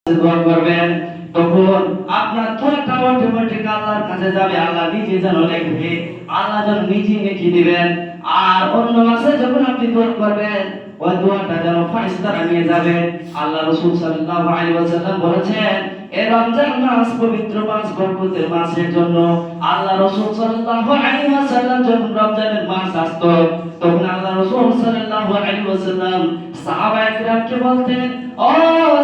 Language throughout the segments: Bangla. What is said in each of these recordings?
দোয়া করবেন, তখন আপনার দোয়াটা অটোমেটিক আল্লাহর কাছে যাবে। আল্লাহ নিজে যেন লিখবে, আল্লাহ যেন নিজে লিখে দিবেন। আর অন্য মাসে যখন আপনি দোয়া করবেন, ওই দোয়াটা যেন ফেরেশতারা নিয়ে যাবে। আল্লাহ রাসূল সাল্লাল্লাহু আলাইহি ওয়াসাল্লাম বলেছেন, এই রমজান মাস পবিত্র মাস, বরকতের মাসের জন্য আল্লাহ রাসূল সাল্লাল্লাহু আলাইহি ওয়াসাল্লাম যখন রমজানের মাস আসতো, তখন আল্লাহ রাসূল সাল্লাল্লাহু আলাইহি ওয়াসাল্লাম সাহাবায়ে কিরামকে বলতেন, ও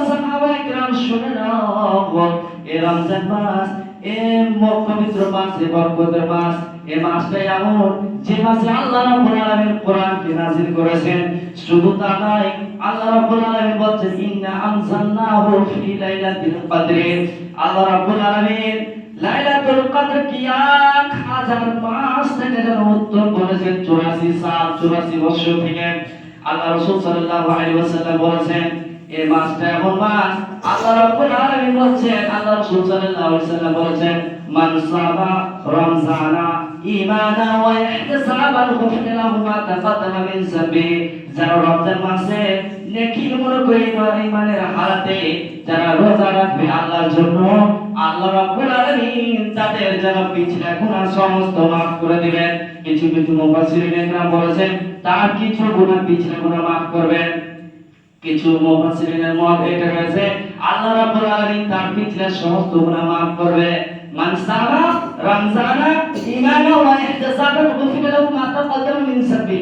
সাহাবায়ে কিরাম শুনে নাও, এই রমজান মাস, এই পবিত্র মাস, এই বরকতের মাস, এই মাসটা এমন যে মাসে আল্লাহ রাব্বুল আলামিন কোরআনকে নাযিল করেছেন। শুধু তা নয়, আল্লাহ রাব্বুল আলামিন বলেন, ইন্না আনজালনাহু ফি লাইলাতিল কদর। আল্লাহ রাব্বুল আলামিন লাইলাতুল কদর কি 1000 মাস থেকে যেন উত্তম করেছেন, 84 সাল 84 বছর থেকে। আল্লাহ রাসূল সাল্লাল্লাহু আলাইহি ওয়াসাল্লাম বলেছেন, এই মাসটা এমন মাস, আল্লাহ রাব্বুল আলামিন বলেছেন, আল্লাহ রাসূল সাল্লাল্লাহু আলাইহি ওয়াসাল্লাম বলেছেন, মান সাবা রমজানা ঈমানা ওয়া ইহতিসাবান গুফিরা লাহু মা তাকাদ্দামা মিন যামবি। যারা রমজান মাসে নেকি মনে করে ঈমানের হালাতে যারা রোজা রাখবে আল্লাহর জন্য, আল্লাহ রাব্বুল আলামিন তাদের যারা পিছলা গুনাহ সমস্ত maaf করে দিবেন। কিছু কিছু মুফাসসিরিন একরাম বলেছেন, তার কিছু গুনাহ পিছলা গুনাহ maaf করবেন। কিছু মুফাসসিরিনের মত এটা রয়েছে, আল্লাহ রাব্বুল আলামিন তার পিছলা সমস্ত গুনাহ maaf করবে। মান সামা রমজানা ঈমানা ওয়া ইহতিসাবান গুফিরা লাহু মা তাকাদ্দামা মিন যামবি।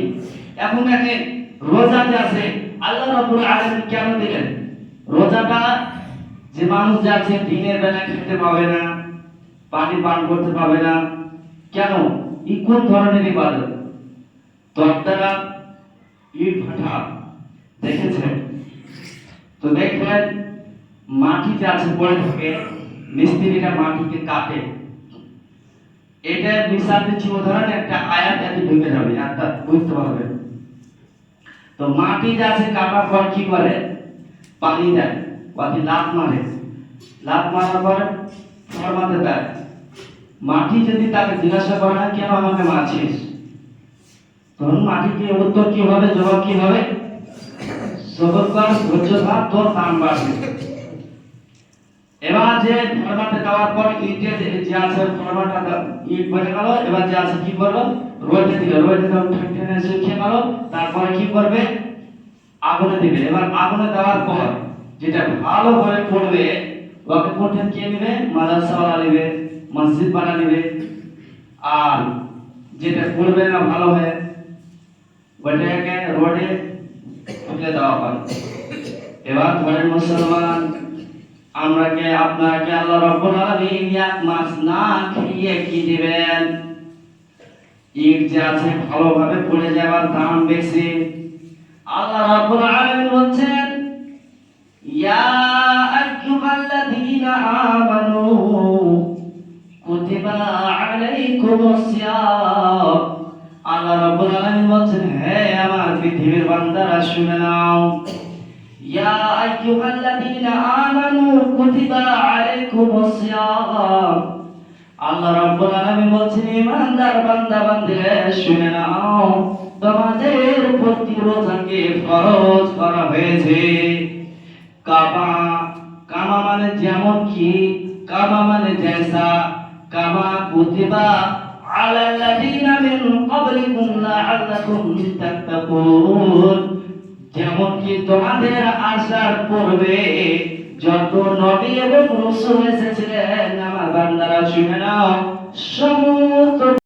এখন দেখেন, রোজা যে আছে আল্লাহ রাব্বুল আলামিন কেন দিলেন? রোজাটা যে মানুষ যে আছে দিনের বেলা খেতে পাবে না, পানি পান করতে পাবে না, কেন? এই কোন ধরনের ইবাদত? তো আপনারা ইট ভাটা দেখেছেন তো, দেখবেন মাটি যে আছে পড়ে থাকে, মিস্ত্রিরা মাটিকে কাটে। এটা মিসাল দিচ্ছি, উদাহরণ একটা আয়াত এতে ঢুকে যাবে, একটা বুঝতে পারবেন। তো মাটি যে আছে কাটার পর কি করে? পানি দেয়, বাকি লাত মারে, লাত মারার পর ফরমাতে দেয়। মাটি যদি তাকে জিজ্ঞাসা করে না, কেন আমাকে মারছিস, তখন মাটিকে উত্তর কি হবে, জবাব কি হবে? সবর কর, ধৈর্য ধর, তোর দাম বাড়বে। এবার যে ফরমাতে দেওয়ার পর ইটে যে আছে ফরমাটা ইট বনে গেল, এবার যে আছে কি করলো? রোদে দিল, রোদে দাও ঠেনে শুকিয়ে গেল। তারপরে কি করবে? আগুনে দিবে। এবার আগুনে দেওয়ার পর যেটা ভালো করে পড়বে, ওকে কঠিন কে নেবে? মাদ্রাসাওয়ালা নেবে, মসজিদ বানা নেবে। আর যেটা পড়বে না ভালো হয়, ওটাকে রোডে ফেলে দেওয়া হয়। এবার ধরেন মুসলমান, আমরা কে আপনাকে আল্লাহ রাব্বুল আলামিন এক মাস না খেয়ে কি দিবেন? ইট যে আছে ভালোভাবে পড়ে যাওয়ার দাম বেশি। আল্লাহ রাব্বুল আলামিন বলছেন, ইয়া আইয়ুহাল্লাযীনা আমানু কুতিবা আলাইকুমুস সিয়াম। আল্লাহ রাব্বুল আলামিন বলছেন, হে আমার পৃথিবীর বান্দারা শুনে নাও, ইয়া আইয়ুহাল্লাযীনা আমানু কুতিবা আলাইকুমুস সিয়াম। আল্লাহ রাব্বুল আলামিন বলছেন, ঈমানদার বান্দা বান্দীরা শুনে নাও, তোমাদের প্রতি রোজাকে ফরজ করা হয়েছে। কামা, কামা মানে যেমন কি, কামা মানে জেসা, কামা কুতিবা আলাল্লাযীনা মিন ক্বাবলিকুম লাআল্লাকুম তাত্তাকুন। যেমন কি তোমাদের আসার পূর্বে যত নবী এবং রাসূল এসেছিলেন, আমার বান্দারা শুনে নাও, সমস্ত